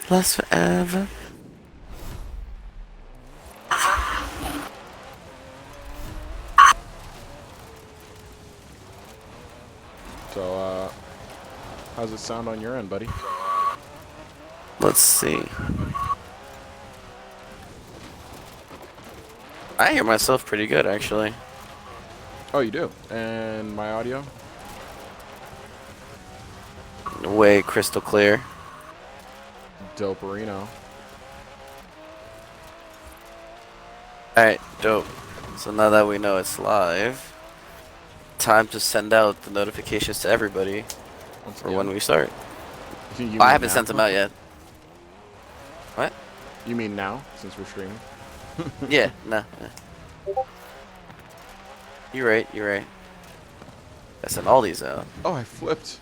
Last forever. So, how's it sound on your end, buddy? Let's see. I hear myself pretty good, actually. Oh, you do. And my audio? Way crystal clear. Doperino. Alright, dope. So now that we know it's live, time to send out the notifications to everybody Once for again. when we start. You I mean haven't now? sent them out yet. What? You mean now, since we're streaming? Yeah, nah. You're right, you're right. I sent all these out. Oh, I flipped.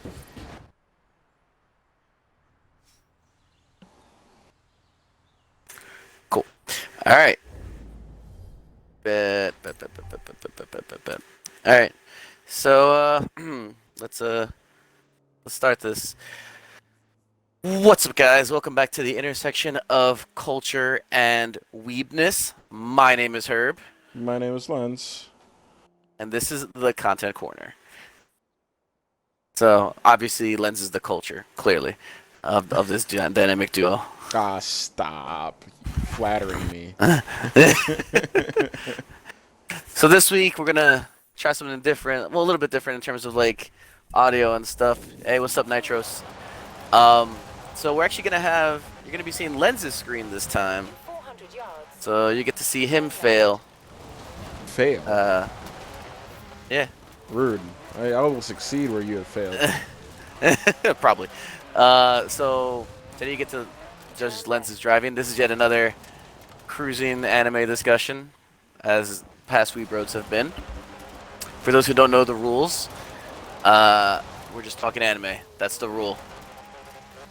Cool. Alright. Bet. Alright. So, let's start this. What's up, guys? Welcome back to the intersection of culture and weebness. My name is Herb, My name is Lens. and this is the Content Corner. So, obviously, Lens is the culture, clearly, of this dynamic duo. Ah, stop. Flattering me. So this week, we're gonna try something different. Well, a little bit different in terms of, like, audio and stuff. Hey, what's up, Nitros? So we're actually you're gonna be seeing Lens's screen this time. So you get to see him fail. Fail. Yeah, Rude. I will succeed where you have failed. probably. So today you get to judge Lens's driving. This is yet another cruising anime discussion, as past Weebroads have been. For those who don't know the rules, we're just talking anime. That's the rule.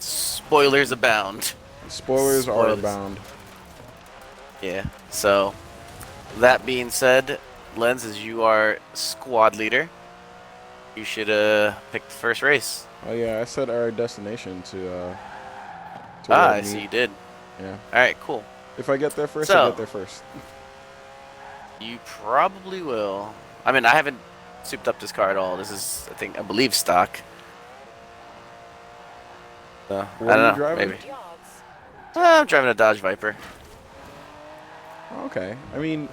Spoilers abound. Spoilers are abound. Yeah. So, that being said, Lens, as you are squad leader, you should pick the first race. Oh yeah, I set our destination to I red see meat. you did. Yeah. All right, cool. If I get there first, So- I get there first. You probably will. I mean, I haven't souped up this car at all. This is, I believe, stock. So, What I are you don't know. driving? Maybe. I'm driving a Dodge Viper. Okay. I mean,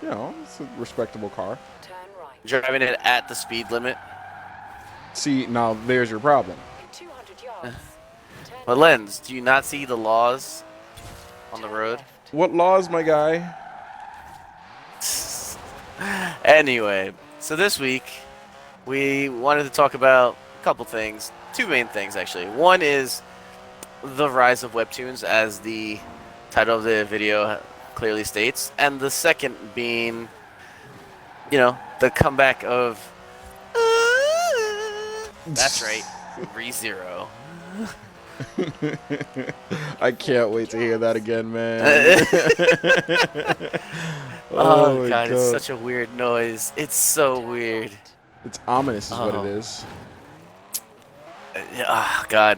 you know, it's a respectable car. Driving it at the speed limit. See, now there's your problem. But Lens, do you not see the laws on the road? What laws, my guy? Anyway, so this week we wanted to talk about a couple things. Two main things, actually. One is the rise of Webtoons, as the title of the video clearly states. And the second being, the comeback of... That's right, ReZero. I can't wait to hear that again, man. Oh, my God, it's such a weird noise. It's so weird. It's ominous, is what Oh. it is. Oh, God.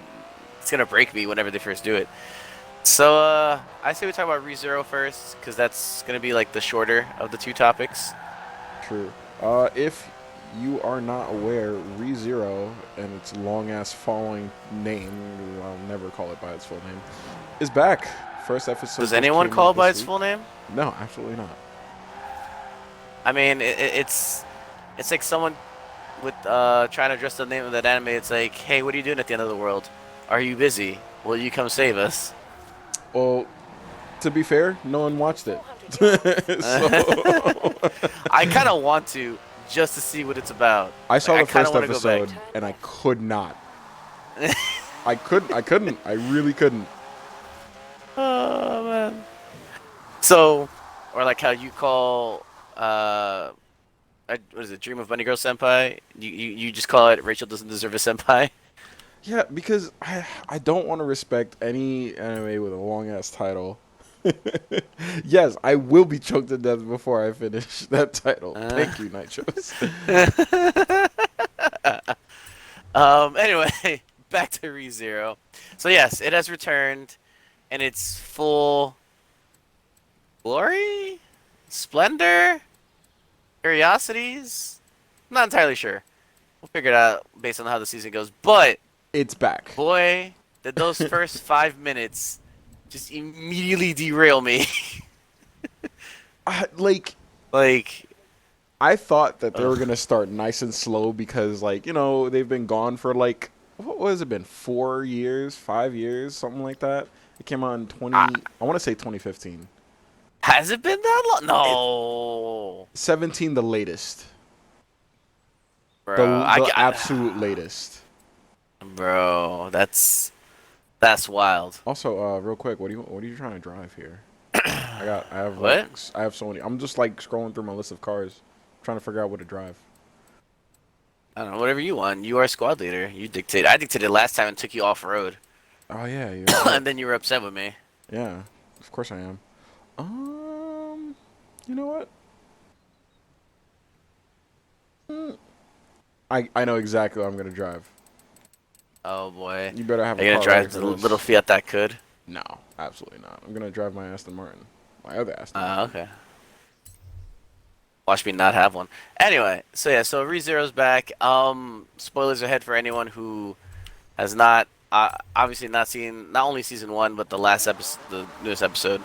It's going to break me whenever they first do it. So, I say we talk about ReZero first, because that's going to be, like, the shorter of the two topics. True. If you are not aware, ReZero and its long-ass following name, I'll never call it by its full name, is back. First episode. Does just anyone came call out it by this its week. full name? No, absolutely not. I mean, it's like someone with trying to address the name of that anime. It's like, hey, what are you doing at the end of the world? Are you busy? Will you come save us? Well, to be fair, no one watched it. So, I kind of want to, just to see what it's about. I saw Like, the I kinda first wanna go back. episode and I could not. I couldn't. I really couldn't. Oh man. So, or like how you call what is it? Dream of Bunny Girl Senpai. You just call it Rachel doesn't deserve a senpai. Yeah, because I don't want to respect any anime with a long ass title. Yes, I will be choked to death before I finish that title. Thank you, Nitros. Anyway, back to ReZero. So yes, it has returned. in its full glory, splendor, curiosities. Not entirely sure. We'll figure it out based on how the season goes. But It's back. boy, did those first 5 minutes just immediately derail me. Like, Like, I thought that they were ugh. gonna start nice and slow because, like, they've been gone for like what has it been? 4 years, 5 years, something like that. It came out in I, 20. I want to say 2015. has it been that long? It No, 17, the latest, bro. the absolute latest. Bro, that's wild. Also, real quick, what are you trying to drive here? What? I have so many. I'm just like scrolling through my list of cars, trying to figure out what to drive. I don't know. Whatever you want. You are squad leader. You dictate. I dictated last time and took you off road, Oh yeah, you're right. and then you were upset with me. Yeah, of course I am. You know what? Mm, I know exactly what I'm gonna drive. Oh boy. You better have Are a you gonna car like drive the little this. Fiat that could? No, absolutely not. I'm gonna drive my Aston Martin, my other Aston Martin. Okay. Watch me not have one. Anyway, so yeah, so ReZero's back. Spoilers ahead for anyone who has not, obviously not seen not only season one but the last episode, the newest episode.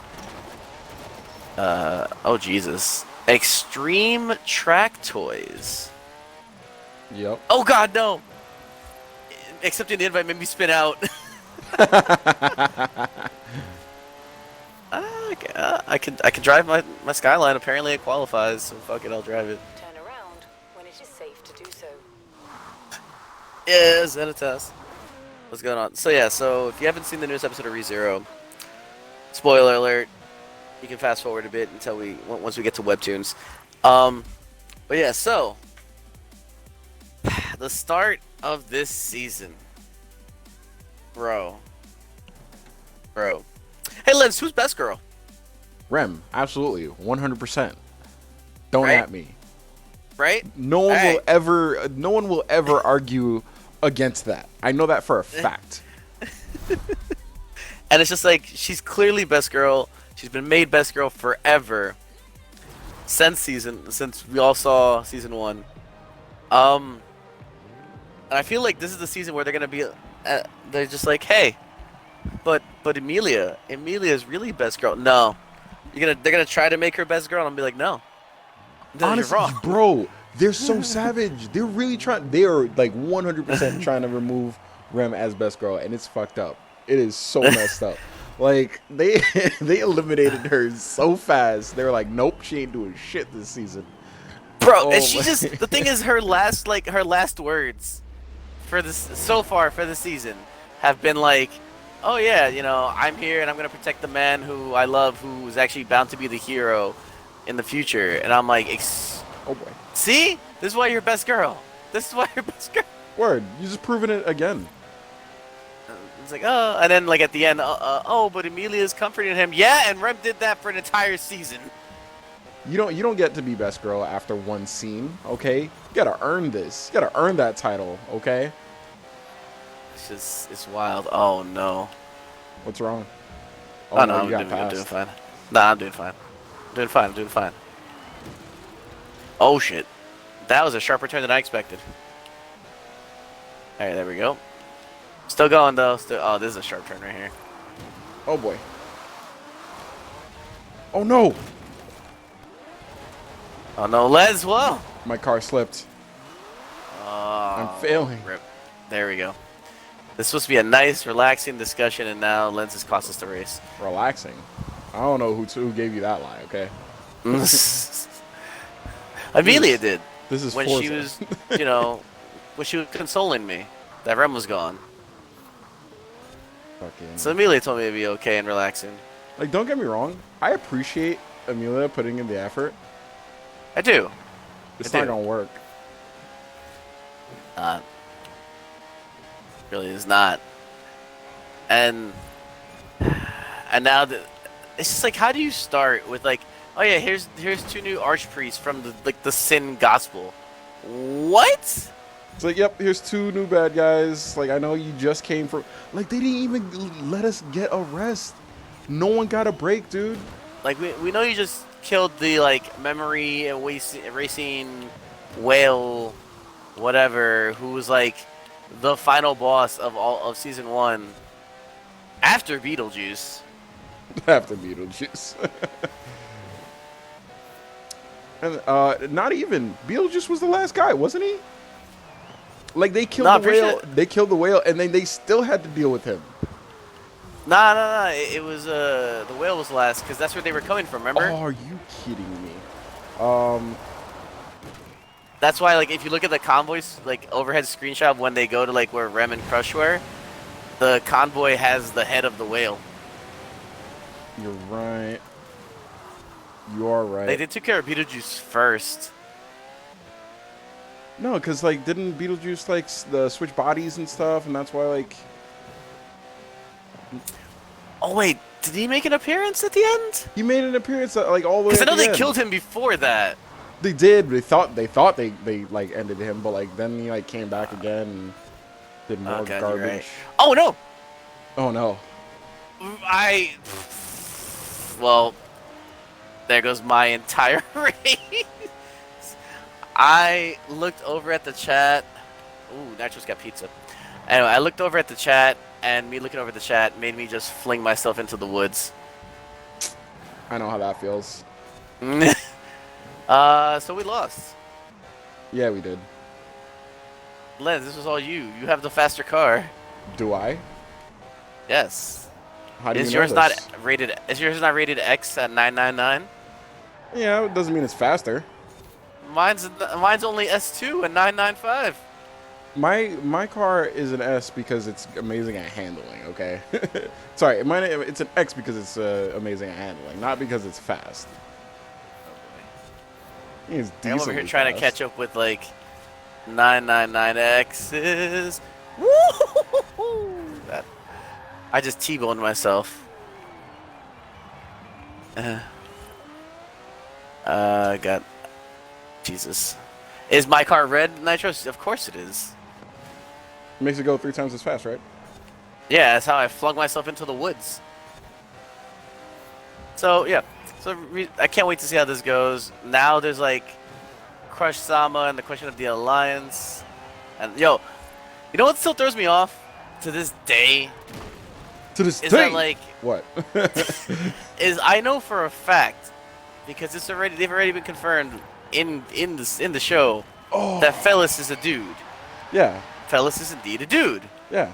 Oh Jesus, Extreme Track Toys. Yep. Oh God, no! Accepting the invite made me spin out. I can drive my Skyline. Apparently it qualifies, so fuck it, I'll drive it. Turn around when it is safe to do so. Yes, and a test. What's going on? So yeah, so if you haven't seen the newest episode of ReZero, spoiler alert, you can fast forward a bit until once we get to Webtoons. Um, but yeah, so the start of this season, bro, bro. Hey, Lens, who's best girl? Rem, absolutely, 100%. Don't Right, at me. right. No All one will right. ever. No one will ever argue against that. I know that for a fact. And it's just like she's clearly best girl. She's been made best girl forever since we all saw season one. Um, and I feel like this is the season where they're gonna be, they're just like, hey, but Emilia is really best girl. No, they're gonna try to make her best girl, and I'll be like, no, no, you're Honestly, wrong. bro, they're so savage. They're really trying. They are like 100% trying to remove Rem as best girl, and it's fucked up. It is so messed up. Like they they eliminated her so fast. They were like, nope, she ain't doing shit this season. Bro, and Oh she my. just the thing is her last words for this so far for the season have been like, "Oh yeah, I'm here and I'm gonna protect the man who I love, who is actually bound to be the hero in the future." And I'm like, Oh boy. "See, this is why you're best girl. This is why you're best girl." Word. You just proven it again. It's like, oh, and then like at the end, oh, but Emilia's comforting him. Yeah, and Rem did that for an entire season. You don't get to be best girl after one scene, okay? You gotta earn this. You gotta earn that title, okay? It's wild. Oh no. What's wrong? Oh Oh no, no, you got I'm doing passed. fine. Nah, I'm doing fine. I'm doing fine. Oh shit. That was a sharper turn than I expected. Alright, there we go. Still going though. Oh, this is a sharp turn right here. Oh boy. Oh no! Oh no, Les, whoa! My car slipped. I'm Oh, failing. rip. There we go. This is supposed to be a nice, relaxing discussion, and now Lens has cost us the race. Relaxing. I don't know who gave you that lie, okay? Amelia did This is when she was, Forza. when she was consoling me that Rem was gone. Fucking. So Amelia told me to be okay and relaxing. Like, don't get me wrong. I appreciate Amelia putting in the effort. I do. It's I not do. gonna work. Uh, really is not. And now it's just like, how do you start with like, oh yeah, here's two new archpriests from the Sin Gospel. What? It's like, yep, here's two new bad guys. Like, I know you just came from. Like, they didn't even let us get a rest. No one got a break, dude. Like we know you just killed the like memory erasing whale, whatever, who was like the final boss of all of season 1 after Beetlejuice. After Beetlejuice. And not even Beetlejuice was the last guy, wasn't he? Like they killed Nah, the whale. They killed the whale, and then they still had to deal with him. Nah. It was the whale was last because that's where they were coming from. Remember? Oh, are you kidding me? That's why like if you look at the convoys like overhead screenshot of when they go to like where Rem and Crush were, the convoy has the head of the whale. You're right. You are right. They took care of Beetlejuice first. No, because like didn't Beetlejuice like the switch bodies and stuff, and that's why like. Oh wait, did he make an appearance at the end? He made an appearance like all the way. Because I at know the they end. killed him before that. They did. They thought they like ended him, but like then he like came back again and did more God, you're garbage. right. Oh no! Oh no. Well, there goes my entire race. I looked over at the chat. Ooh, Nitro's got pizza. Anyway, I looked over at the chat, and me looking over at the chat made me just fling myself into the woods. I know how that feels. So we lost. Yeah, we did. Len, this was all you. You have the faster car. Do I? Yes. How do Is you know yours this? not rated? Is yours not rated X at 999? Yeah, it doesn't mean it's faster. Mine's only S2 and 995. My car is an S because it's amazing at handling. Okay. Sorry, it's an X because it's amazing at handling, not because it's fast. It's I'm over here decently trying to fast. catch up with like 999X's. Woo! I just T-boned myself. Got Jesus. Is my car red, Nitro? Of course it is. Makes it go 3 times as fast, right? Yeah, that's how I flung myself into the woods. So yeah, I can't wait to see how this goes. Now there's like Crush Sama and the question of the alliance, and yo, you know what still throws me off to this day To this is day. that like What? is I know for a fact because they've already been confirmed in the show Oh. that Fellis is a dude. Yeah. Fellis is indeed a dude, Yeah.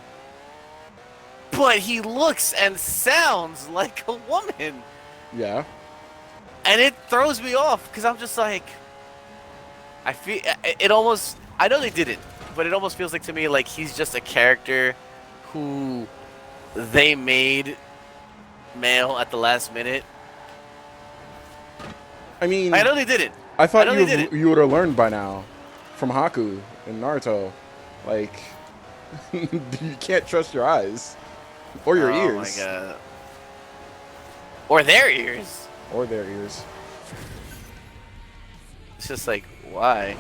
but he looks and sounds like a woman. Yeah. And it throws me off because I'm just like, I feel it almost. I know they did it, but it almost feels like to me like he's just a character who they made male at the last minute. I mean, I know they did it. I thought know they did it. you would have learned by now from Haku and Naruto. Like, you can't trust your eyes or your ears. Oh my god. Or their ears. Or their ears. It's just like why?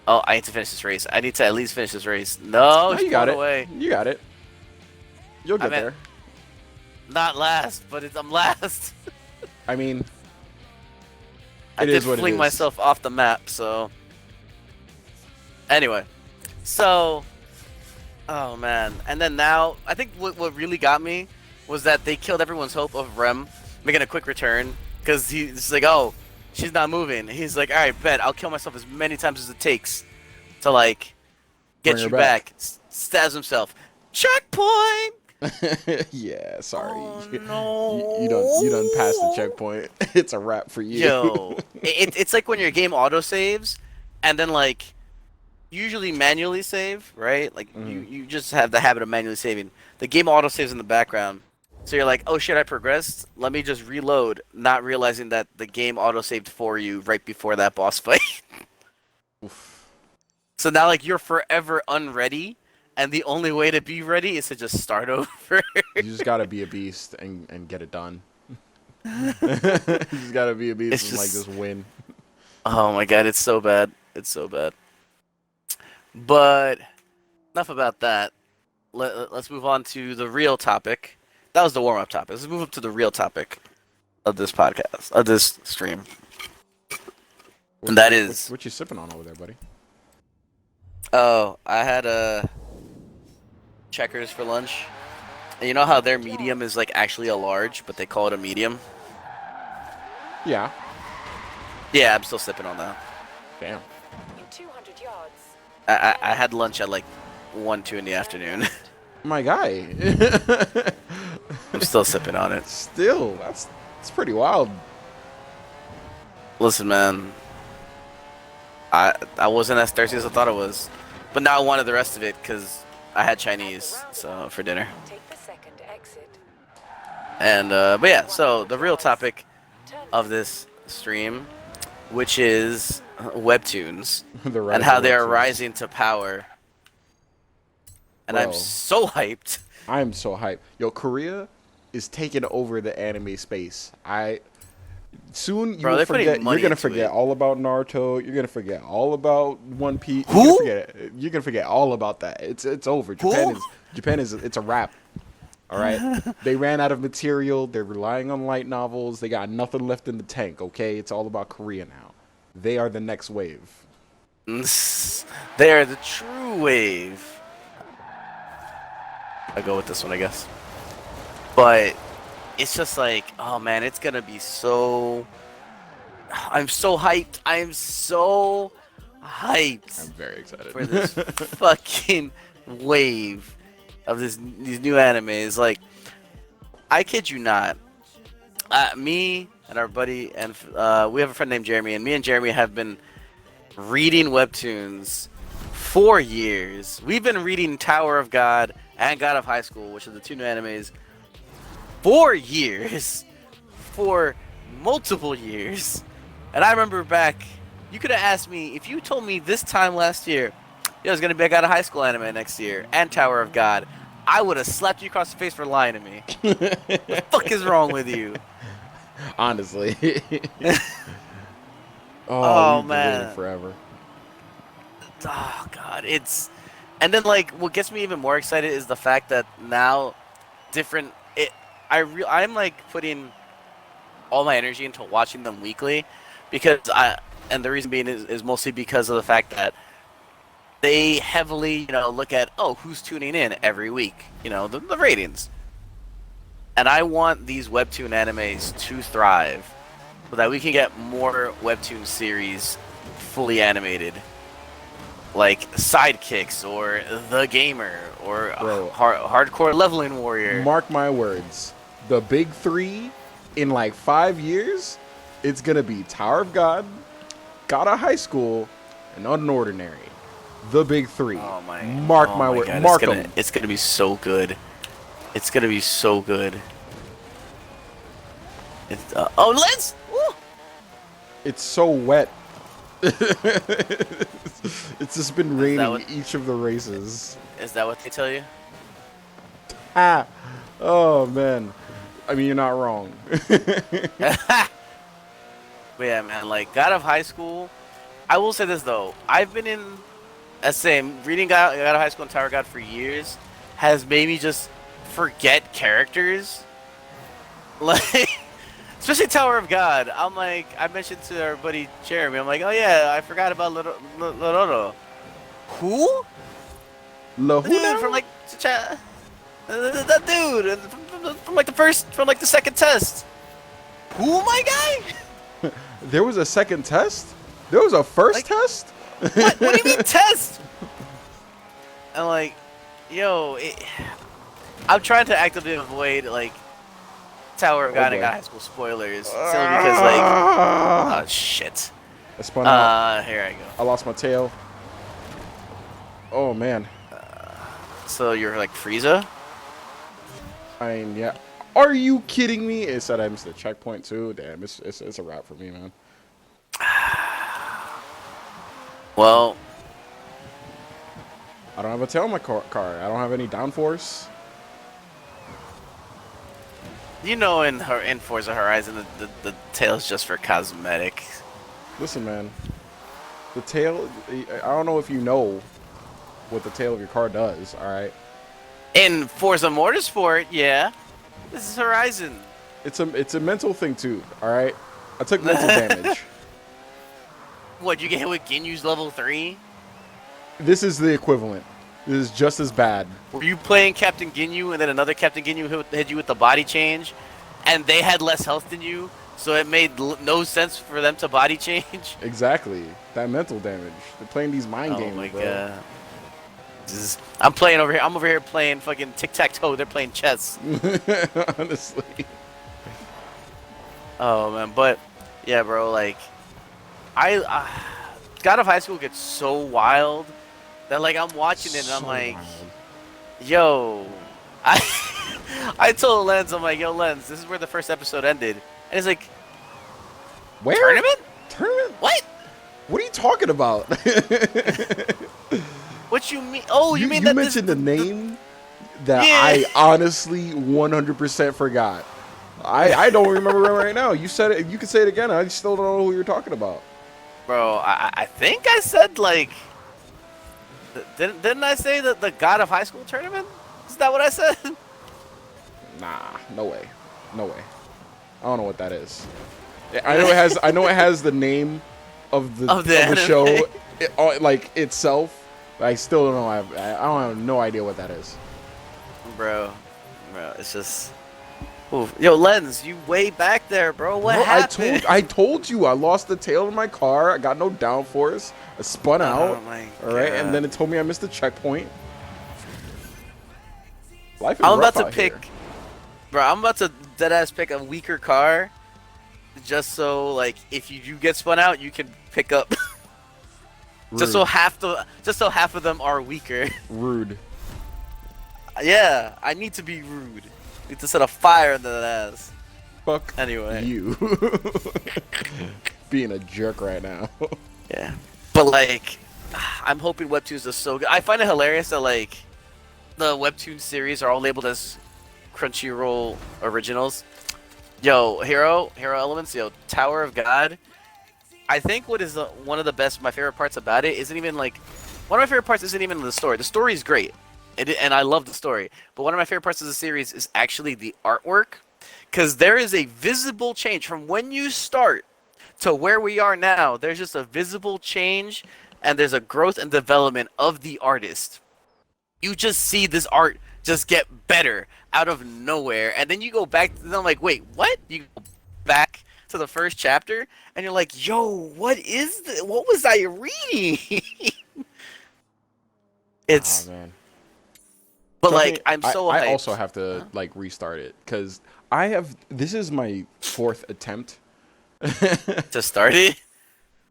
Oh, I need to finish this race. I need to at least finish this race. No, No, it's you got blown it. away. You got it. You'll get there. Not last, but I'm last. I mean, I it did is what it fling is. myself off the map, so. Anyway, so. Oh man, and then now I think what really got me was that they killed everyone's hope of Rem making a quick return because he's like, oh, she's not moving. He's like, all right, bet I'll kill myself as many times as it takes to like get Bring her you back. back. Stabs himself. Checkpoint. Yeah, sorry. Oh, no. You done passed the checkpoint. It's a wrap for you. Yo, it's like when your game auto saves, and then like usually manually save, right? Like you just have the habit of manually saving. The game auto saves in the background, so you're like, oh shit, I progressed. Let me just reload, not realizing that the game auto saved for you right before that boss fight. Oof. So now like you're forever unready, and the only way to be ready is to just start over. You just gotta be a beast and get it done. You just gotta be a beast It's and like just- just win. Oh my god, it's so bad. It's so bad. But enough about that. Let's move on to the real topic. that was the warm up topic. Let's move up to the real topic of this podcast, of this stream, and that is. What you sipping on over there, buddy? Oh, I had a Checkers for lunch. And you know how their medium is like actually a large, but they call it a medium? Yeah. Yeah, I'm still sipping on that. Damn. In 200 yards. I had lunch at like 1, 2 in the afternoon. My guy. I'm still sipping on it. Still, that's pretty wild. Listen, man. I wasn't as thirsty as I thought I was, but now I wanted the rest of it because I had Chinese for dinner. Take the second exit. And but yeah, so the real topic of this stream, which is Webtoons and how they are rising to power. And I'm Bro. so hyped. I'm so hyped. Yo, Korea is taking over the anime space. Soon you Bro, will they're putting forget. You're money gonna into forget it. all about Naruto. You're gonna forget all about One Piece. Who? You're gonna forget all about that. It's over. Who? Japan is it's a wrap. All right. They ran out of material. They're relying on light novels. They got nothing left in the tank. Okay, it's all about Korea now. They are the next wave. They are the true wave. I go with this one, I guess. But it's just like, oh man, it's gonna be so. I'm so hyped. I'm so hyped I'm very excited for this fucking wave of these new animes. Like, I kid you not. Me and our buddy and we have a friend named Jeremy, and me and Jeremy have been reading Webtoons for years. We've been reading Tower of God and God of High School, which are the two new animes, for years, for multiple years. And I remember back, you could have asked me, if you told me this time last year, there's going to be a God of High School anime next year, and Tower of God, I would have slapped you across the face for lying to me. The fuck is wrong with you? Honestly. Oh, we've been waiting man. forever. Oh god, it's, and then like what gets me even more excited is the fact that now I'm like putting all my energy into watching them weekly, because and the reason being is mostly because of the fact that they heavily look at who's tuning in every week, the ratings, and I want these webtoon animes to thrive so that we can get more webtoon series fully animated. Like Sidekicks or The Gamer or Bro. Hardcore Leveling Warrior. Mark my words. The big three in like 5 years, it's gonna be Tower of God, God of High School, and Unordinary. The big three. Oh my! Mark oh my my word. God, Mark it's gonna, them. it's gonna be so good. It's gonna be so good. It's, oh, Liz! Woo! It's so wet. It's just been raining what- each of the races. Is that what they tell you? Ah. Oh man. I mean, you're not wrong. But yeah, man, like God of High School. I will say this though, I've been in, reading God of High School and Tower of God for years has made me just forget characters. Like, especially Tower of God. I'm like, I mentioned to our buddy Jeremy, I'm like, oh yeah, I forgot about Lororo. Who? La The dude who from now? like, that dude from like the second test. Who, my guy? There was a second test? There was a first Like- test? What do you mean test? And like, yo, I'm trying to actively avoid like Tower of God and boy. God High School spoilers, simply because like, oh shit. I spun out. Here I go. I lost my tail. Oh man. So you're like Frieza? I mean, yeah. Are you kidding me? It said I missed the checkpoint too. Damn, it's a wrap for me, man. Well, I don't have a tail on my car. I don't have any downforce. in Forza Horizon, the tail's just for cosmetic. Listen, man. The tail. I don't know if you know what the tail of your car does. All right. In Forza Motorsport, yeah. This is Horizon. It's a mental thing too. All right, I took mental damage. What, you get hit with Ginyu's level 3? This is the equivalent. This is just as bad. Were you playing Captain Ginyu and then another Captain Ginyu hit you with the body change, and they had less health than you, so it made no sense for them to body change? Exactly. That mental damage. They're playing these mind Oh games, my bro. god. I'm playing over here. I'm over here playing fucking tic-tac-toe. They're playing chess. Honestly. Oh man, but yeah, bro. Like, God of High School gets so wild that like I'm watching it and I'm So like, wild. yo, I I told Lens, I'm like, yo, Lens, this is where the first episode ended, and he's like, Where? tournament? Tournament? What? What are you talking about? What you mean? Oh, you mean you that mentioned this, the name that Yeah. I honestly 100% forgot. I don't remember it right now. You said it. You can say it again. I still don't know who you're talking about. bro? I think I said like, didn't I say that the God of High School tournament? Is that what I said? Nah, no way, no way. I don't know what that is. I know it has. I know it has the name of the anime. show, like itself. But I still don't know. I don't have no idea what that is. Bro, it's just. Oof. Yo, Lens, you way back there, bro. What Bro, happened? I told you I lost the tail of my car. I got no downforce. I spun out. my All right, God. and then it told me I missed the checkpoint. Life is I'm rough about to out pick, here. bro. I'm about to deadass pick a weaker car, just so like if you do get spun out, you can pick up. Just so half of them are weaker. Rude. Yeah, I need to be rude. Need to set a fire into that ass. Fuck Anyway. you. Being a jerk right now. Yeah, but like, I'm hoping Webtoons is so good. I find it hilarious that like, the Webtoon series are all labeled as Crunchyroll originals. Yo, Hero Elements, yo, Tower of God. I think what is one of the best, my favorite parts about it isn't even like, one of my favorite parts isn't even the story. The story is great, and I love the story. But one of my favorite parts of the series is actually the artwork, because there is a visible change from when you start to where we are now. There's just a visible change, and there's a growth and development of the artist. You just see this art just get better out of nowhere, and then you go back and I'm like, wait, what? You go back to the first chapter and you're like, yo, what is this? What was I reading? It's Oh man. but Trust like me, I'm so I hyped. also have to like restart it because this is my 4th attempt To start it.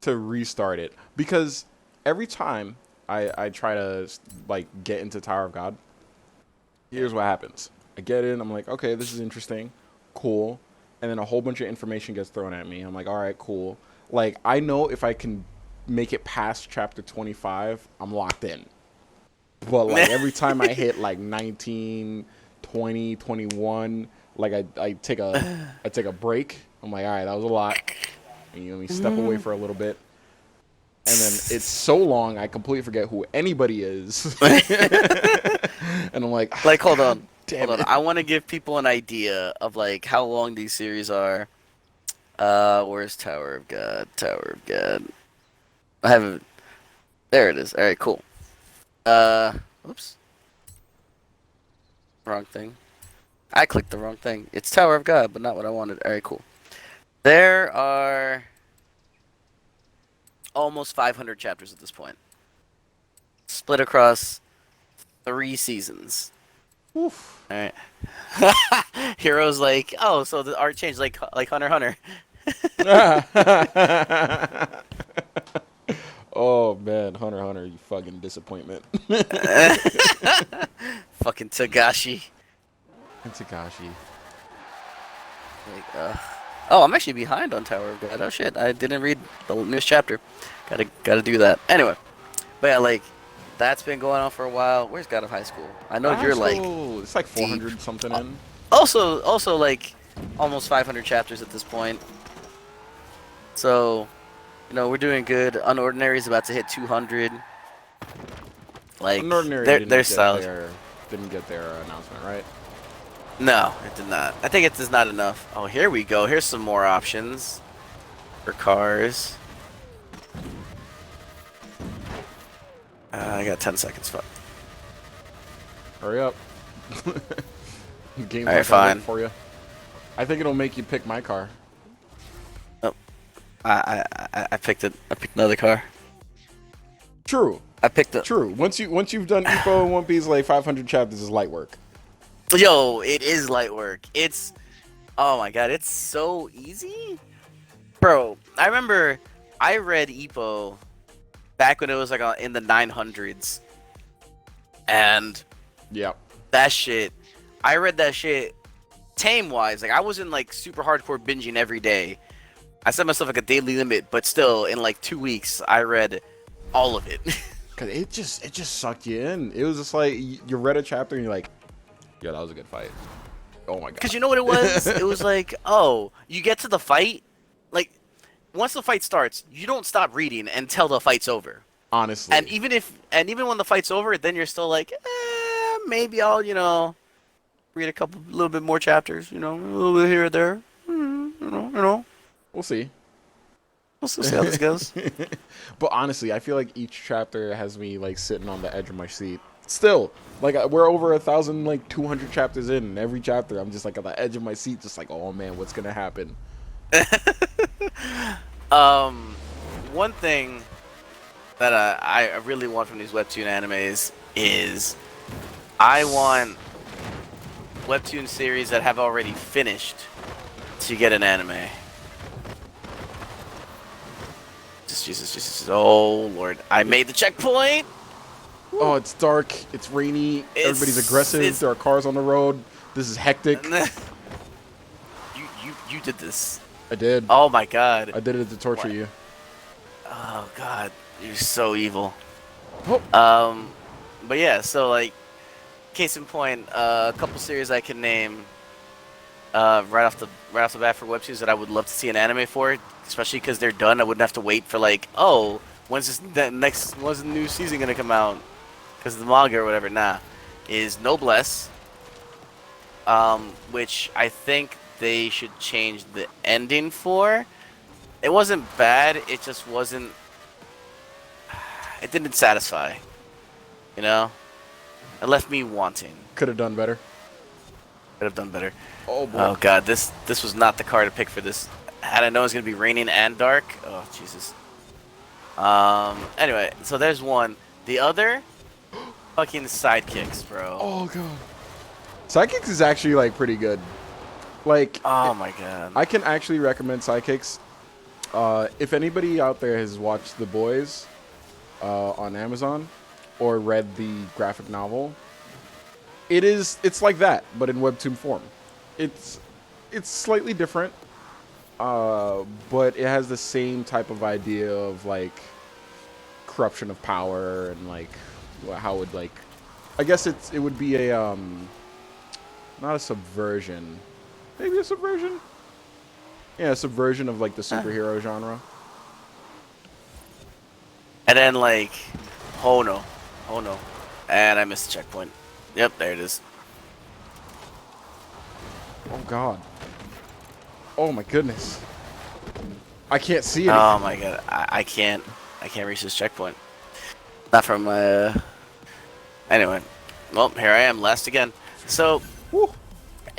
to restart it because every time I try to like get into Tower of God, here's what happens. I get in, I'm like, okay, this is interesting, cool, and then a whole bunch of information gets thrown at me. I'm like, all right, cool. Like I know if I can make it past chapter 25, I'm locked in. But like every time I hit like 19, 20, 21, like I take a break. I'm like, all right, that was a lot. And let me step away for a little bit. And then it's so long, I completely forget who anybody is. And I'm like, Like, hold on. damn Hold it. on. I want to give people an idea of like how long these series are. Where's Tower of God? Tower of God. I haven't. There it is. All right, cool. Oops. Wrong thing. I clicked the wrong thing. It's Tower of God, but not what I wanted. All right, cool. There are almost 500 chapters at this point, split across 3 seasons. Oof. All right. Heroes like, oh, so the art changed like Hunter x Hunter. Oh man, Hunter x Hunter, you fucking disappointment. Fucking Tagashi. Takashi. Like, oh, I'm actually behind on Tower of God. Oh shit, I didn't read the newest chapter. Gotta do that. Anyway, but yeah, like that's been going on for a while. Where's God of High School? I know you're like It's like 400 something in. also like almost 500 chapters at this point. So, you know, we're doing good. Unordinary is about to hit 200. Like Unordinary they're didn't get solid. didn't get their announcement, right? No, it did not. I think it is not enough. Oh, here we go. Here's some more options for cars. I got 10 seconds. Fuck. Hurry up. Game's All right, not gonna wait fine. for you. I think it'll make you pick my car. Oh, I picked it. I picked another car. True. I picked it. True. Once you've done Ippo and One Piece, like 500 chapters is light work. Yo, it is light work. It's, oh my god, it's so easy, bro. I remember I read Ippo back when it was like in the 900s, and Yep. that shit. I read that shit tame wise. Like I wasn't like super hardcore binging every day. I set myself like a daily limit, but still, in like 2 weeks, I read all of it. Cause it just sucked you in. It was just like you read a chapter and you're like, yeah, that was a good fight. Oh my god. Because you know what it was? It was like, oh, you get to the fight, like once the fight starts, you don't stop reading until the fight's over. Honestly. And even when the fight's over, then you're still like, maybe I'll read a little bit more chapters, a little bit here or there, We'll see. We'll see how this goes. But honestly, I feel like each chapter has me like sitting on the edge of my seat. Still, like we're over 1,000, like 200 chapters in, and every chapter I'm just like on the edge of my seat, just like, oh man, what's gonna happen? One thing that I really want from these webtoon animes is I want webtoon series that have already finished to get an anime. Jesus. Oh, Lord. I made the checkpoint! Oh, it's dark, it's rainy, everybody's aggressive, there are cars on the road, this is hectic. You did this. I did. Oh, my God. I did it to torture What? you. Oh, God. You're so evil. Oh. But yeah, so, like, case in point, a couple series I can name right off the bat for webtoons that I would love to see an anime for, especially because they're done. I wouldn't have to wait for like, oh, when's the new season gonna come out? Because of the manga or whatever. Nah, is Noblesse, which I think they should change the ending for. It wasn't bad. It just wasn't. It didn't satisfy. You know, it left me wanting. Could have done better. Could have done better. Oh boy. Oh god, this was not the car to pick for this. Had I known it was gonna be raining and dark. Oh Jesus. Anyway, so there's one. The other, fucking sidekicks, bro. Oh god. Sidekicks is actually like pretty good. Like, Oh my god. I can actually recommend Sidekicks. If anybody out there has watched The Boys on Amazon or read the graphic novel, it's like that, but in webtoon form. It's slightly different, but it has the same type of idea of like corruption of power and like how would like, I guess it would be a not a subversion, maybe a subversion. Yeah, a subversion of like the superhero genre. And then like, oh no, and I missed the checkpoint. Yep, there it is. Oh god. Oh my goodness. I can't see anything. Oh my god, I can't reach this checkpoint. Not from Anyway, well here I am, last again. So Woo.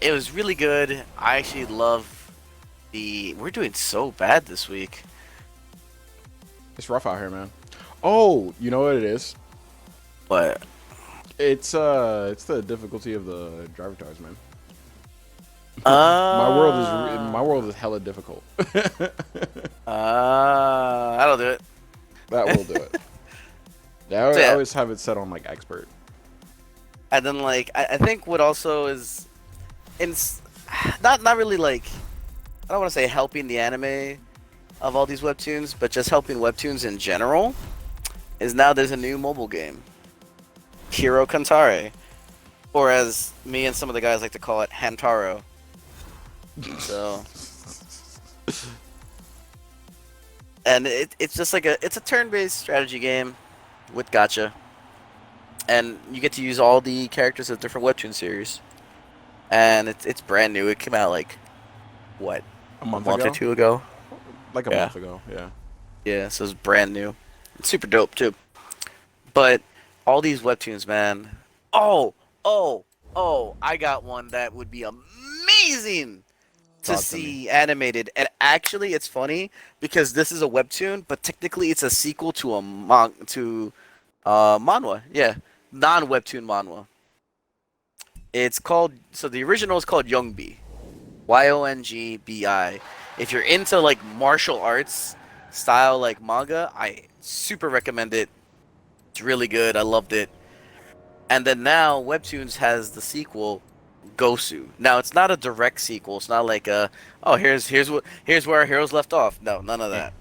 it was really good. I actually love we're doing so bad this week. It's rough out here, man. Oh, you know what it is? But It's the difficulty of the driver tires, man. My world is hella difficult. that'll do it. That will do it. Yeah, So, I yeah. always have it set on like expert. And then like I think what also is, not really like, I don't want to say helping the anime of all these webtoons, but just helping webtoons in general, is now there's a new mobile game, Hero Kantare, or as me and some of the guys like to call it, Hantaro. So, and it's just like it's a turn-based strategy game with gacha, and you get to use all the characters of different webtoon series. and it's brand new. It came out like what, A a month month or ago, two ago. like a Yeah, month ago. Yeah. yeah. So it's brand new. It's super dope too. But all these webtoons, man. Oh, oh, oh! I got one that would be amazing to Talk to me. see animated. And actually, it's funny because this is a webtoon, but technically it's a sequel to manhwa. Yeah, non-webtoon manhwa. It's called, so the original is called Youngbi. Yongbi. If you're into like martial arts style like manga, I super recommend it. It's really good. I loved it. And then now Webtoons has the sequel, Gosu. Now it's not a direct sequel. It's not like oh, here's where our heroes left off. No, none of Yeah. that.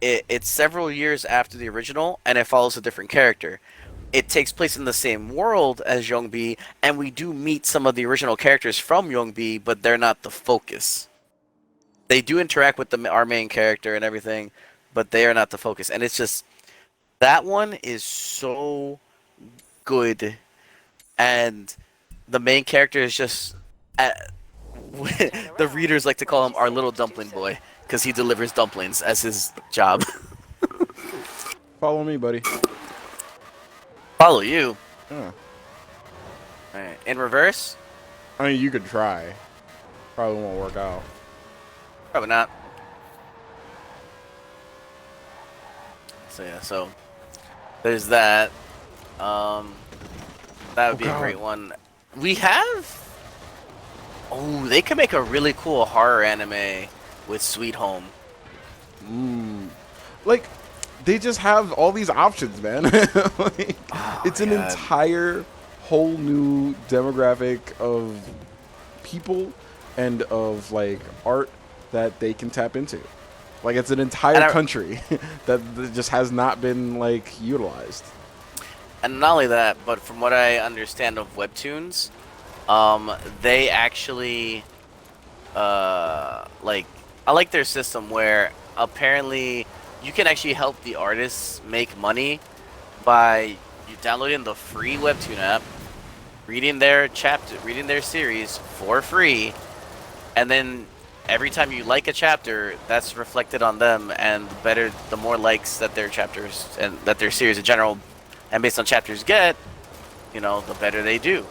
It's several years after the original, and it follows a different character. It takes place in the same world as Youngbi, and we do meet some of the original characters from Youngbi, but they're not the focus. They do interact with our main character and everything, but they are not the focus. And it's just that one is so good, and the main character is just uh, Turn the around. readers like to call him our little 26 to dumpling 7. boy because he delivers dumplings as his job. Follow me, buddy. Follow you. Yeah. All right. In reverse? I mean, you could try. Probably won't work out. Probably not. So yeah, so there's that. Um, that would Oh be a God. great one. We have. Oh, they could make a really cool horror anime with Sweet Home. Mm. Like, they just have all these options, man. Like, Oh it's my an god. entire whole new demographic of people and of like art that they can tap into. Like, it's an entire And I, country that just has not been like utilized. and not only that, but from what I understand of Webtoons, they actually like I like their system where apparently you can actually help the artists make money by you downloading the free Webtoon app, reading their series for free, and then every time you like a chapter, that's reflected on them, and the more likes that their chapters and that their series in general, and based on chapters get, the better they do.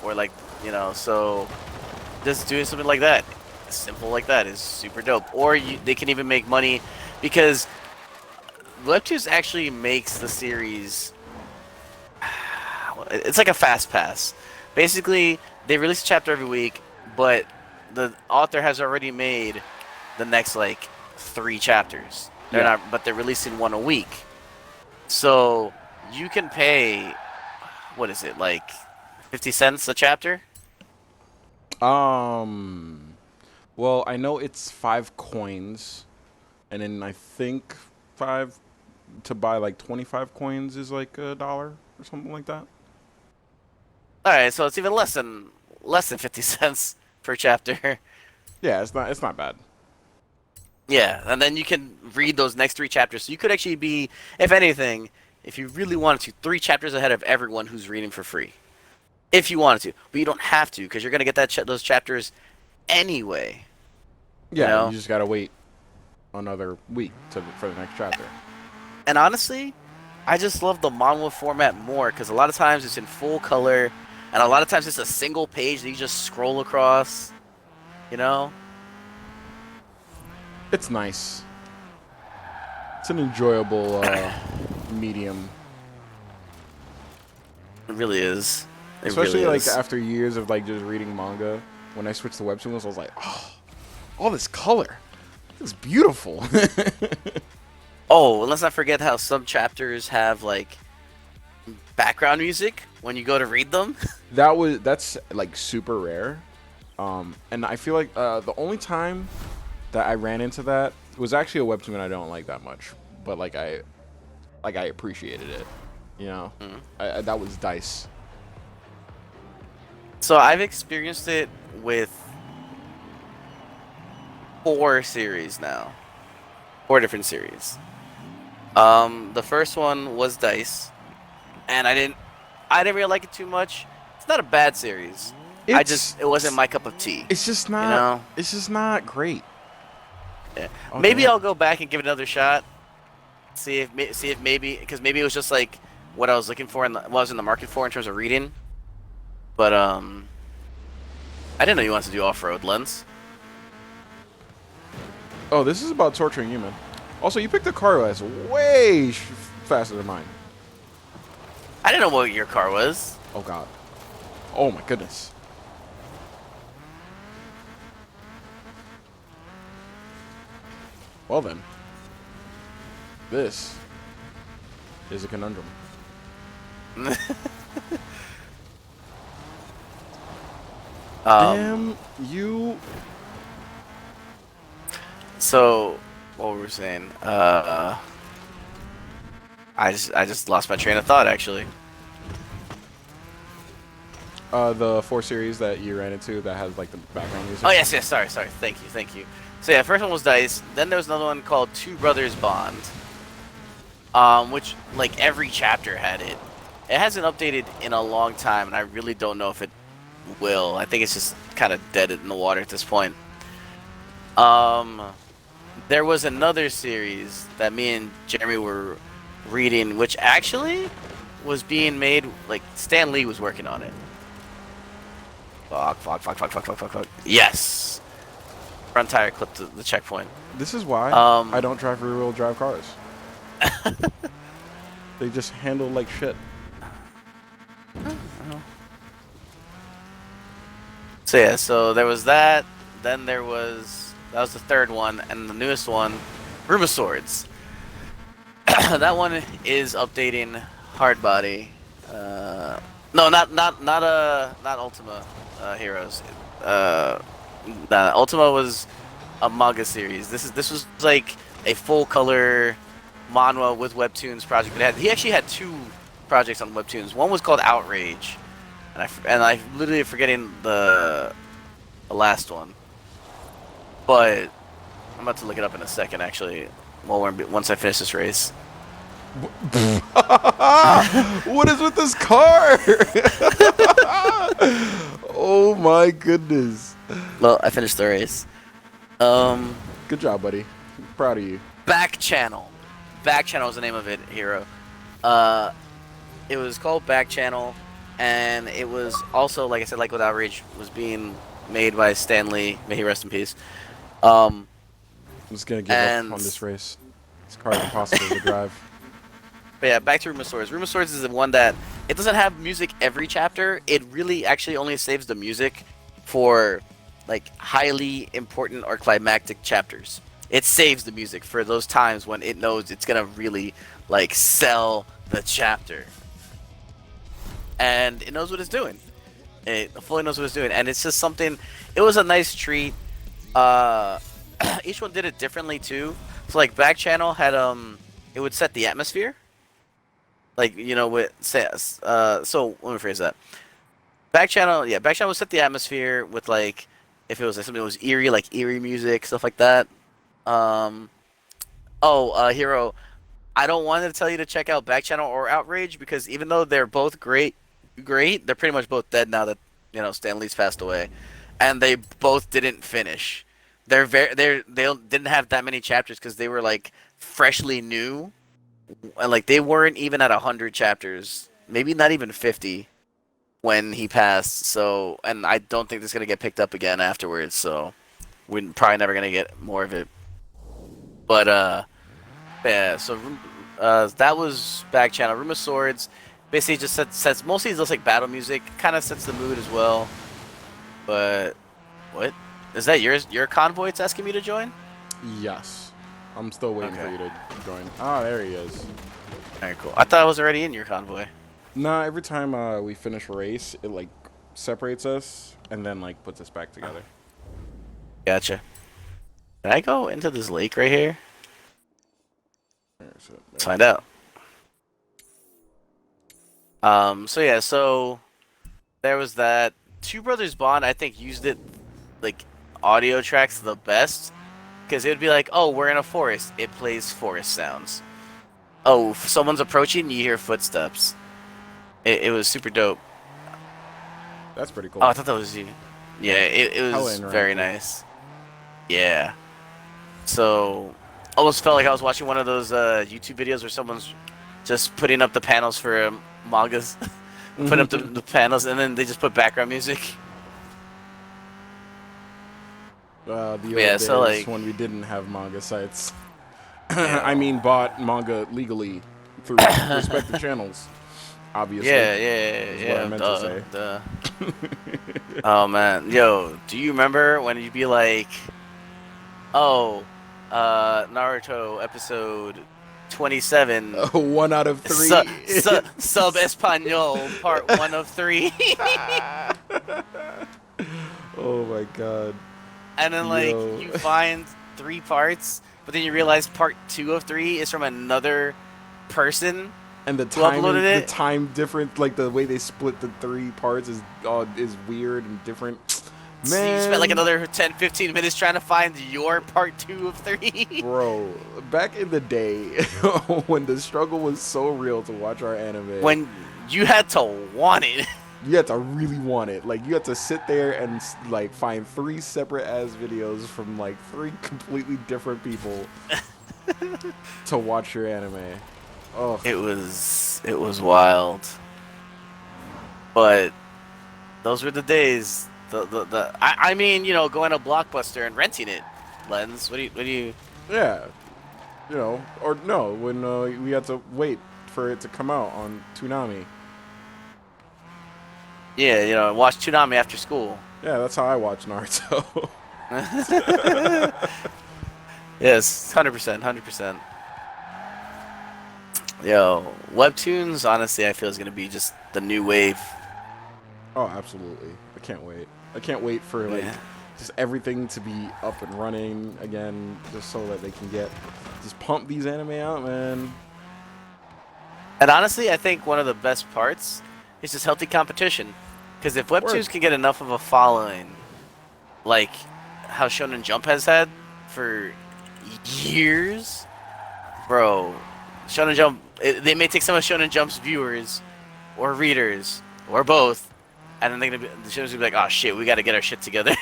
Or like, so just doing something like that, simple like that, is super dope. Or they can even make money because Webtoons actually makes the series. It's like a fast pass. Basically, they release a chapter every week, but the author has already made the next like 3 chapters. They're Yeah. not, but they're releasing one a week. So you can pay, what is it, like 50 cents a chapter? Um. Well, I know it's 5 coins, and then I think five to buy like 25 coins is like $1 or something like that. All right, so it's even less than 50 cents per chapter. Yeah, it's not bad. Yeah, and then you can read those next 3 chapters. So you could actually be, if anything, if you really wanted to, 3 chapters ahead of everyone who's reading for free. If you wanted to, but you don't have to because you're gonna get those chapters anyway. You Yeah, you know. just gotta wait another week for the next chapter. And honestly, I just love the manhwa format more because a lot of times it's in full color, and a lot of times it's a single page that you just scroll across. You know. It's nice. It's an enjoyable medium, It really is. It really especially like is. after years of like just reading manga. When I switched to webtoons, I was like, oh, all this color, it's beautiful. Oh, and let's not forget how some chapters have like background music when you go to read them. That's like super rare. And I feel like the only time that I ran into that was actually a webtoon I don't like that much, but I appreciated it. You know, that was Dice. So I've experienced it with 4 series now, 4 different series. The first one was Dice, and I didn't really like it too much. It's not a bad series, It's it wasn't my cup of tea. it's just You not know. it's just not great. Yeah. Oh Maybe damn. I'll go back and give it another shot. See if maybe because maybe it was just like what I was looking for and what I was in the market for in terms of reading. But I didn't know you wanted to do off-road lens. Oh, this is about torturing you, man. Also, you picked a car that's way faster than mine. I didn't know what your car was. Oh god. Oh my goodness. Well then, this is a conundrum. Damn you. So what were we saying? I just lost my train of thought actually. The 4 series that you ran into that has like the background music. Oh yes, yes. Sorry. Thank you. So yeah, first one was Dice. Then there was another one called Two Brothers Bond, which like every chapter had it. It hasn't updated in a long time, and I really don't know if it will. I think it's just kind of dead in the water at this point. Um, there was another series that me and Jeremy were reading, which actually was being made. Like Stan Lee was working on it. Fuck. Yes. Front tire clipped the checkpoint. This is why Um, I don't drive rear-wheel drive cars. They just handle like shit. So yeah, so there was that. Then that was the third one, and the newest one, Room of Swords. That one is updating hard body. No, not Ultima Heroes. Ultima was a manga series. This was like a full color mahnwa with Webtoons project. He actually had 2 projects on Webtoons. One was called Outrage, and I literally forgetting the last one. But I'm about to look it up in a second. Actually, once I finish this race. What is with this car? Oh my goodness. Well, I finished the race. Good job, buddy. Proud of you. Back Channel. Back Channel was the name of it, Hero. It was called Back Channel, and it was also, like I said, like with Outrage, was being made by Stan Lee. May he rest in peace. I'm just gonna give up on this race. This car is impossible to drive. But yeah, back to Room of Swords. Room of Swords is the one that it doesn't have music every chapter. It really actually only saves the music for like highly important or climactic chapters. It saves the music for those times when it knows it's gonna really like sell the chapter, and it knows what it's doing. It fully knows what it's doing, and it's just something. It was a nice treat. Each one did it differently too. So like Back Channel had it would set the atmosphere. Like, you know, with so let me phrase that. Back Channel would set the atmosphere with like if it was like something that was eerie, like eerie music, stuff like that. Hero, I don't want to tell you to check out Back Channel or Outrage because even though they're both great, they're pretty much both dead now that Stan Lee's passed away, and they both didn't finish. They didn't have that many chapters because they were like freshly new. And like they weren't even at 100 chapters, maybe not even 50 when he passed. So, and I don't think this is gonna get picked up again afterwards. So, we're probably never gonna get more of it. But yeah. So that was Back Channel. Room of Swords basically just sets mostly just like battle music, kind of sets the mood as well. But what is that? Your convoy? It's asking me to join. Yes. I'm still waiting for Okay. you to join. Ah, there he is. Alright, cool. I thought I was already in your convoy. Nah, every time we finish a race, it like separates us and then like puts us back together. Gotcha. Can I go into this lake right here? Let's find out. So yeah, so there was that. Two Brothers Bond, I think, used it like audio tracks the best because it would be like, oh, we're in a forest. It plays forest sounds. Oh, if someone's approaching, you hear footsteps. It was super dope. That's pretty Oh, cool. I thought that was you. Yeah, it Hella was very interactive. nice. Yeah. So, almost felt like I was watching one of those YouTube videos where someone's just putting up the panels for mangas, putting up the panels, and then they just put background music. The But old yeah, so days like, when we didn't have manga sites. I yeah, mean, bought manga legally through respective channels. Obviously, is what I meant to duh, say. duh. Oh man, yo, do you remember when you'd be like, oh, Naruto episode 27, One out of three. sub Espanol part 1 of 3, Oh my god. and then like Yo. you find 3 parts, but then you realize part 2 of 3 is from another person And who uploaded the it. time difference, like the way they split the three parts is weird and different. So you spent like Man, another 10, 15 minutes trying to find your part 2 of 3. bro, back in the day when the struggle was so real to watch our anime, When you had to want it. you had to really want it. Like you had to sit there and like find three separate ass videos from like three completely different people to watch your anime. Oh, It was wild. But those were the days. I mean, going to Blockbuster and renting it. Lens, what do you yeah, or no, when we had to wait for it to come out on Toonami. Yeah, watch Toonami after school. Yeah, that's how I watch Naruto. Yes, 100%, 100%. Yo, Webtoons, honestly, I feel is gonna be just the new wave. Oh, absolutely. I can't wait. I can't wait for like Yeah. just everything to be up and running again, just so that they can just pump these anime out, man. And honestly, I think one of the best parts is just healthy competition. Because if Word. Webtoons can get enough of a following, like how Shonen Jump has had for years, bro, Shonen Jump, they may take some of Shonen Jump's viewers or readers or both, and then the show's gonna be like, oh shit, we gotta get our shit together.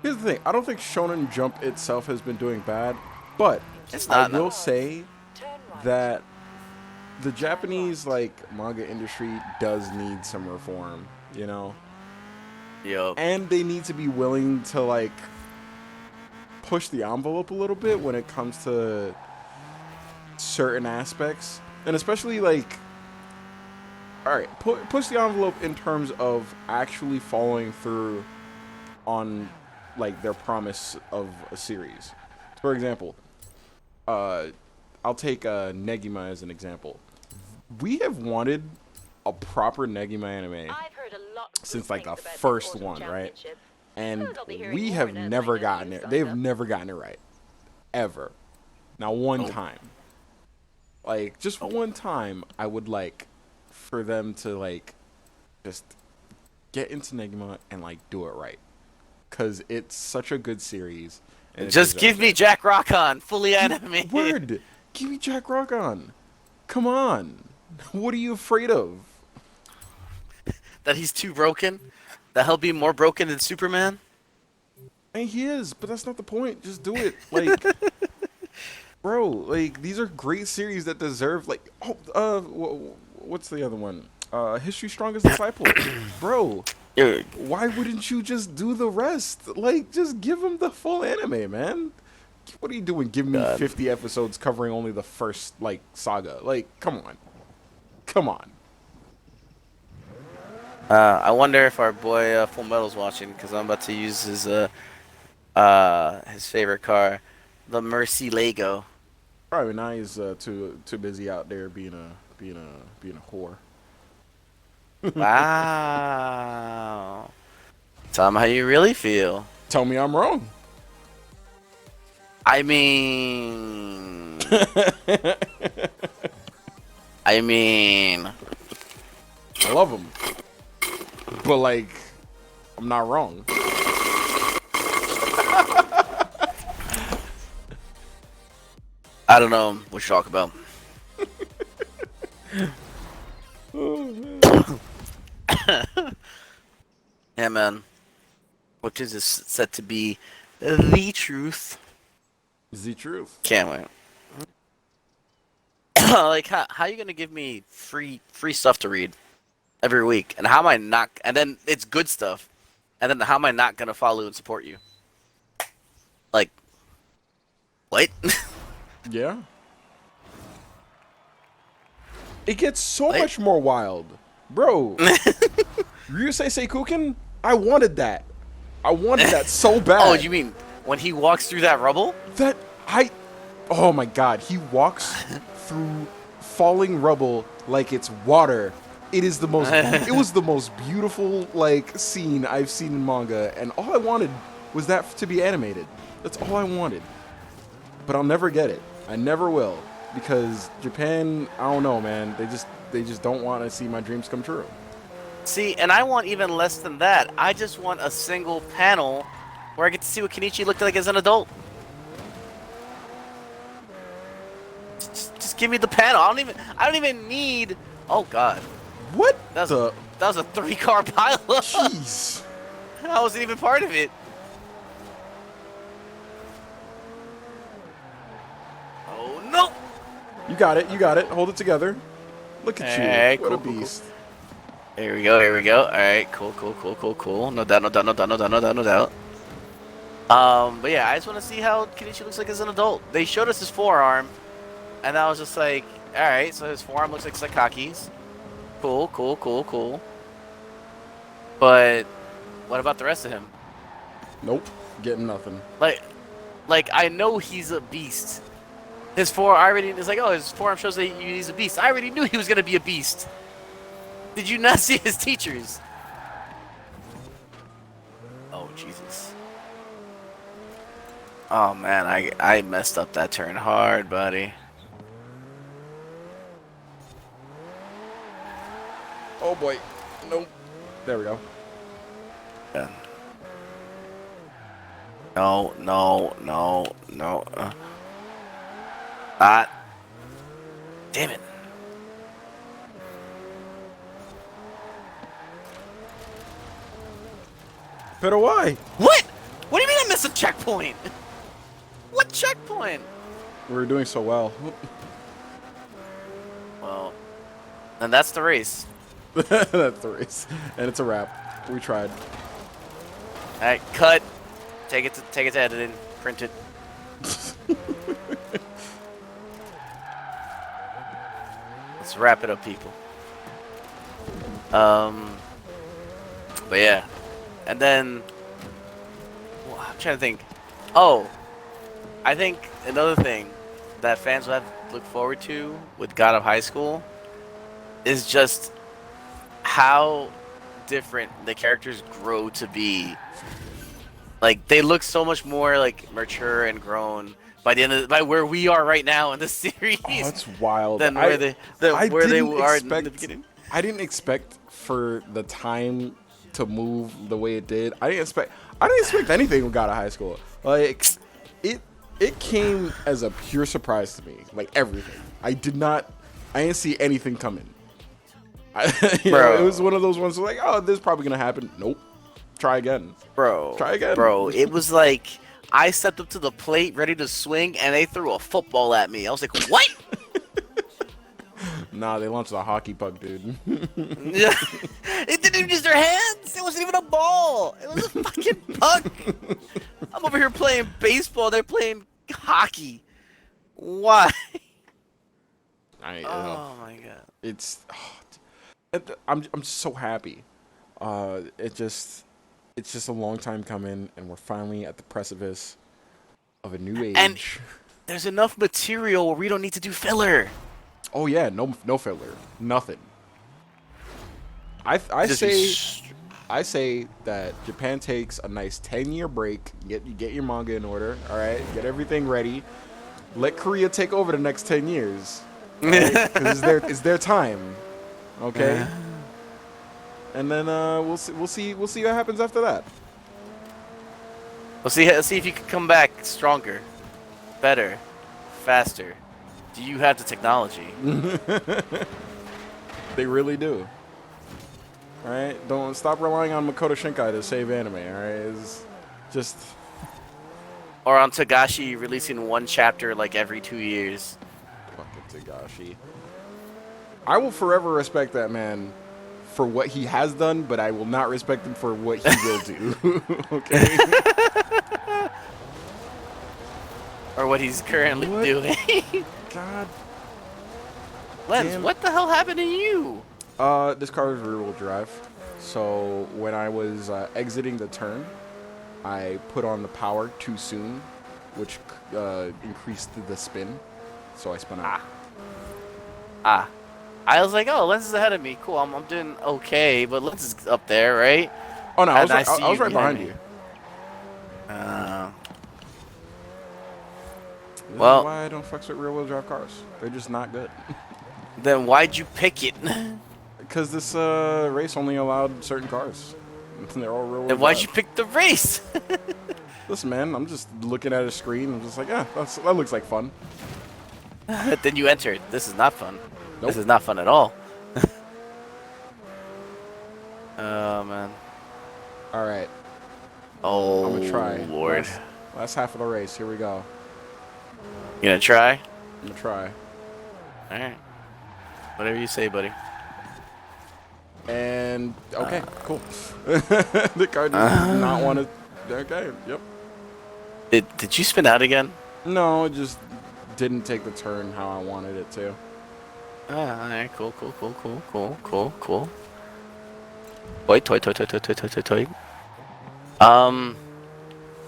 Here's the thing. I don't think Shonen Jump itself has been doing bad, but It's I not, will no. say Turn right. that the Japanese like manga industry does need some reform, you know? Yo, And they need to be willing to like push the envelope a little bit when it comes to certain aspects. And especially like all right, push the envelope in terms of actually following through on like their promise of a series. For example, I'll take Negima as an example. We have wanted a proper Negima anime I've heard a lot of since good like the things about this first autumn one, right? championship. And Suppose I'll be hearing we more have now that I never know gotten you've it. signed They've up. never gotten it right, ever. Now one Nope. time, like just Nope. one time, I would like for them to like just get into Negima and like do it right, cause it's such a good series. And it just deserves give me it. Jack Rockon fully animated. Word, give me Jack Rock on. Come on, what are you afraid of? That he's too broken. That he'll be more broken than Superman. And he is, but that's not the point. Just do it, like, bro. Like these are great series that deserve like. Oh, what's the other one? History Strongest Disciple, bro. Yo, Why wouldn't you just do the rest? Like, just give him the full anime, man. What are you doing? Giving me God. 50 episodes covering only the first like saga? Like, come on, come on. I wonder if our boy Full Metal's watching because I'm about to use his favorite car, the Mercy Lego. Probably now he's too busy out there being a whore. Wow. Tell him how you really feel. Tell me I'm wrong. I mean, I mean, I love him, but like, I'm not wrong. I don't know what you talk about. Yeah, man. Webtoons is set to be the truth. Is the truth. Can't wait. Like, how you gonna give me free stuff to read every week? And how am I not? And then it's good stuff. And then how am I not gonna follow and support you? Like, what? Yeah. It gets so What? much more wild. Bro, Ryusei Seikuken, I wanted that. I wanted that so bad. Oh, you mean when he walks through that rubble? That I oh my god, he walks through falling rubble like it's water. It is the most it was the most beautiful like scene I've seen in manga, and all I wanted was that to be animated. That's all I wanted. But I'll never get it. I never will, because Japan, I don't know, man. They just don't want to see my dreams come true. See, and I want even less than that. I just want a single panel where I get to see what Kenichi looked like as an adult. Just give me the panel. I don't even need. Oh God, What that was the that was a 3-car pileup. jeez? I wasn't even part of it. Oh no! You got it. You got it. Hold it together. Look at Hey, you. What cool, a cool, cool. beast. Here we go. Here we go. All right, cool. No doubt. No doubt. But yeah, I just want to see how Kenichi looks like as an adult. They showed us his forearm, and I was just like, all right, so his forearm looks like Sakaki's. Cool. But what about the rest of him? Nope. Getting nothing. Like I know he's a beast. His forearm already is like, oh, his forearm shows that he's a beast. I already knew he was gonna be a beast. Did you not see his teachers? Oh Jesus. Oh man, I messed up that turn hard, buddy. Oh boy. Nope. There we go. Yeah. No. Damn it. Pero why? What? What do you mean I missed a checkpoint? What checkpoint? We were doing so well. Well, and that's the race. That's the race, and it's a wrap. We tried. All right, cut. Take it to editing. Print it. Let's wrap it up, people. But yeah, and then well, I'm trying to think. Oh, I think another thing that fans will have to look forward to with God of High School is just how different the characters grow to be. Like they look so much more like mature and grown by the end of by where we are right now in the series. Oh, that's wild. Than where they are in the beginning. I didn't expect for the time to move the way it did. I didn't expect anything when got out of high school. Like it came as a pure surprise to me. Like everything. I didn't see anything coming. It was one of those ones like, oh, this is probably gonna happen. Nope. Try again. Try again. Bro, it was like I stepped up to the plate ready to swing and they threw a football at me. I was like, what? Nah, they launched a hockey puck, dude. It didn't even use their hands. It wasn't even a ball. It was a fucking puck. I'm over here playing baseball. They're playing hockey. Why? Oh my god. It's I'm so happy. It's just a long time coming, and we're finally at the precipice of a new age. And there's enough material where we don't need to do filler. Oh yeah, no filler, nothing. I say that Japan takes a nice 10-year break. You get your manga in order. All right, get everything ready. Let Korea take over the next 10 years. Right? 'Cause it's their time. Okay. And then we'll see what happens after that. We'll see if you can come back stronger, better, faster. Do you have the technology? They really do. All right, don't stop relying on Makoto Shinkai to save anime. All right, it's just Or on Togashi releasing one chapter like every 2 years. fucking Tagashi. I will forever respect that man for what he has done, but I will not respect him for what he will do. Okay. Or what he's currently What? doing. God. Lens, Damn. what the hell happened to you? This car is rear-wheel drive. So when I was exiting the turn, I put on the power too soon, which increased the spin. So I spun out. Ah. I was like, oh, Lens is ahead of me. Cool, I'm doing okay, but Lens is up there, right? Oh no, I was And right, see I was you right behind you. This is Well, why I don't fucks with rear-wheel drive cars. They're just not good. then why'd you pick it? Because this race only allowed certain cars. They're all rear-wheel Then why'd drive. you pick the race? Listen, man, I'm just looking at a screen. I'm just like, yeah, that looks like fun. Then you entered. This is not fun. Nope. This is not fun at all. Oh, man. All right, Oh, I'm gonna try. Lord. Last half of the race. Here we go. You gonna try? I'm gonna try. Alright. Whatever you say, buddy. And okay, cool. The car does not want to. Okay, yep. Did you spin out again? No, it just didn't take the turn how I wanted it to. Alright, cool. Toy.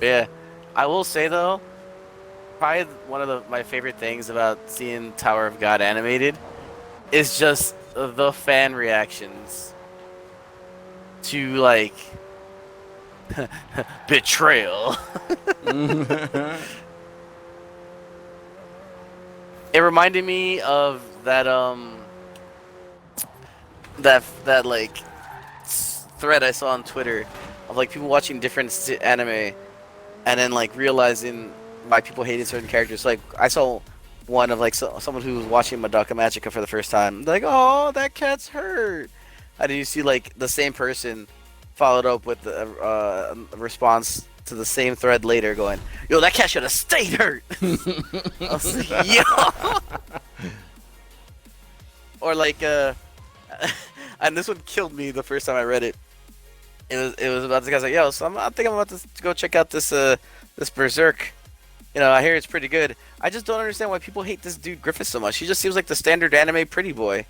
Yeah. I will say though, probably one of my favorite things about seeing Tower of God animated is just the fan reactions to like betrayal. It reminded me of that that like thread I saw on Twitter of like people watching different anime and then like realizing why people hated certain characters. Like I saw one of like someone who was watching Madoka Magica for the first time. They're like, oh, that cat's hurt. And then you see like the same person followed up with a response to the same thread later, going, "Yo, that cat should have stayed hurt." I was like, yo. Or like, and this one killed me the first time I read it. It was about this guy's like, yo, so I think I'm about to go check out this this Berserk. You know, I hear it's pretty good. I just don't understand why people hate this dude Griffith so much. He just seems like the standard anime pretty boy.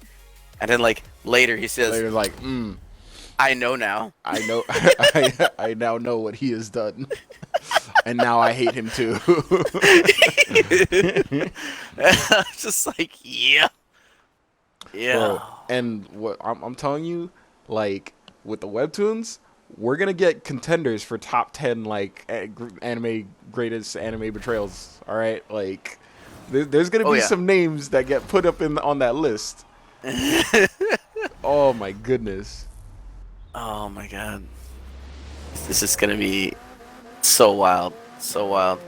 And then like later he says, They're like, I know now. I know, I now know what he has done, and now I hate him too. It's just like, yeah. Bro, and what I'm telling you, like with the webtoons, we're gonna get contenders for top 10 like greatest anime betrayals. All right, like there's gonna be some names that get put up on that list. Oh my goodness. Oh my god. This is gonna be so wild. So wild.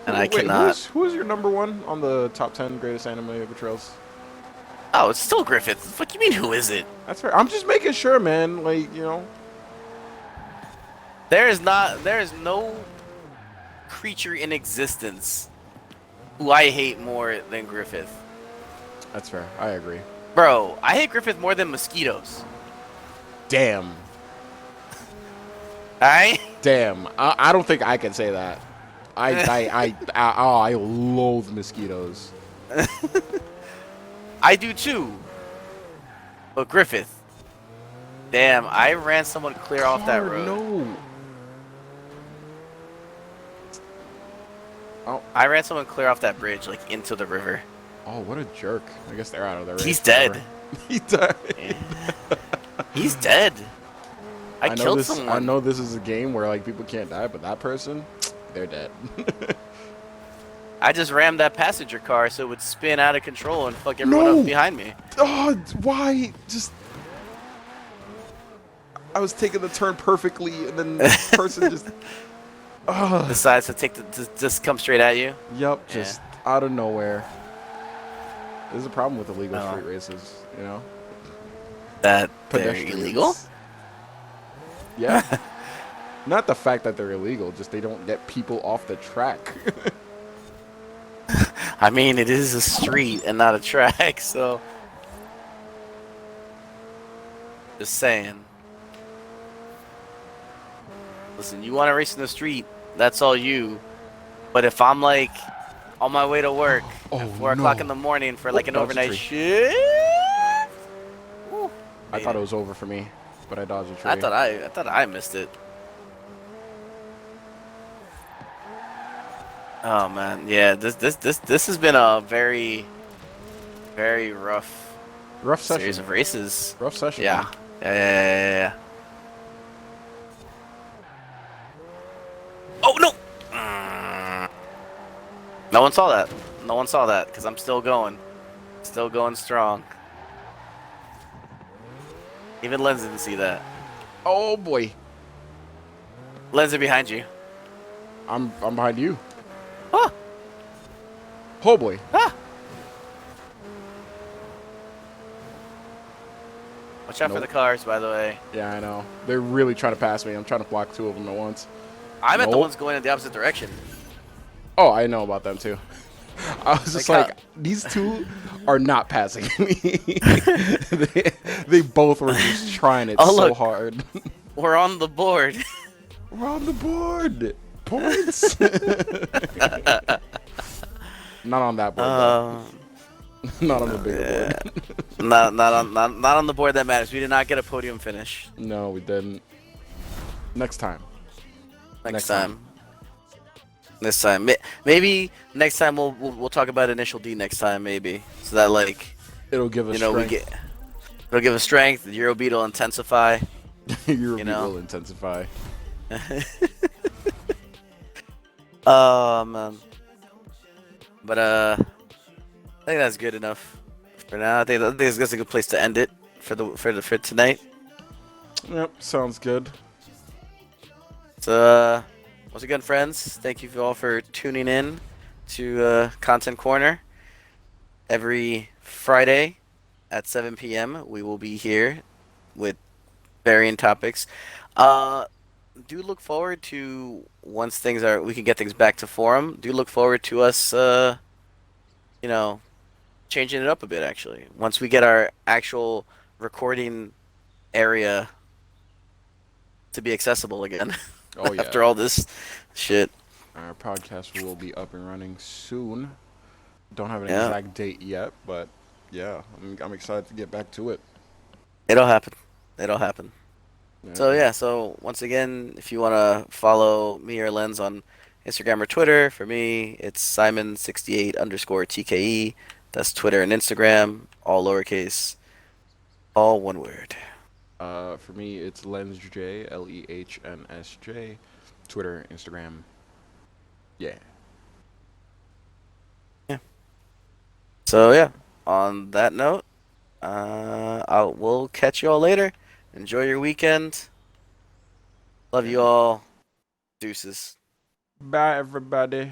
And I cannot. Who's your number one on the top 10 greatest anime betrayals? Oh, it's still Griffith. What do you mean, who is it? That's fair. I'm just making sure, man. Like, you know. There is no creature in existence who I hate more than Griffith. That's fair. I agree. Bro, I hate Griffith more than mosquitoes. Damn. Alright? Damn. I don't think I can say that. I loathe mosquitoes. I do too. But Griffith. Damn, I ran someone clear off that road. No. Oh. I ran someone clear off that bridge, like into the river. Oh, what a jerk. I guess they're out of the race. He's dead. He died. He's dead. I killed someone. I know this is a game where like people can't die, but that person, they're dead. I just rammed that passenger car so it would spin out of control and fuck everyone up behind me. Oh, why? Just I was taking the turn perfectly, and then this person just decides to just come straight at you. Yep, just out of nowhere. There's a problem with illegal street races, you know. That they're illegal? pedestrians. Yeah. Not the fact that they're illegal, just they don't get people off the track. I mean, it is a street and not a track, so just saying. Listen, you want to race in the street, that's all you. But if I'm like on my way to work Oh, at 4 o'clock no. in the morning for Oh, like an dodge a overnight tree. shift, woo, I made thought it was over for me, but I dodged a tree. I thought I missed it. Oh man, yeah. This has been a very, very rough Rough series session. of races. Rough session. Yeah. Man. Yeah. Oh no! No one saw that. No one saw that because I'm still going. Still going strong. Even Lenz didn't see that. Oh boy, Lenz are behind you. I'm behind you. Ah! Oh boy. Ah! Watch out for Nope. the cars, by the way. Yeah, I know. They're really trying to pass me. I'm trying to block two of them at once. I'm at the Nope. ones going in the opposite direction. Oh, I know about them too. I was just Like, like, these two are not passing me. they both were just trying it Oh, so look. hard. We're on the board. We're on the board. Points. Not on that board. Though. Not on the bigger Yeah. board. Not on the board that matters. We did not get a podium finish. No, we didn't. Next time. Next time. This time, maybe next time we'll talk about initial D next time, maybe, so that like It'll give us you know strength. it'll give us strength. The Euro beat will intensify. Your you know. will intensify. Oh man, but I think that's good enough for now. I think that's a good place to end it for tonight. Yep, sounds good. So once again, friends, thank you all for tuning in to Content Corner. Every Friday at 7 p.m. we will be here with varying topics. Do look forward to once we can get things back to forum. Do look forward to us, changing it up a bit. Actually, once we get our actual recording area to be accessible again. Oh yeah. After all this shit. Our podcast will be up and running soon. Don't have an Yeah. exact date yet, but yeah, I'm excited to get back to it. It'll happen. It'll happen. Yeah. So yeah, so once again, if you want to follow me or Lens on Instagram or Twitter, for me, it's Simon68_TKE. That's Twitter and Instagram, all lowercase, all one word. For me, it's LensJ, LEHNSJ, Twitter, Instagram. Yeah. So yeah, on that note, we'll catch you all later. Enjoy your weekend. Love you all. Deuces. Bye, everybody.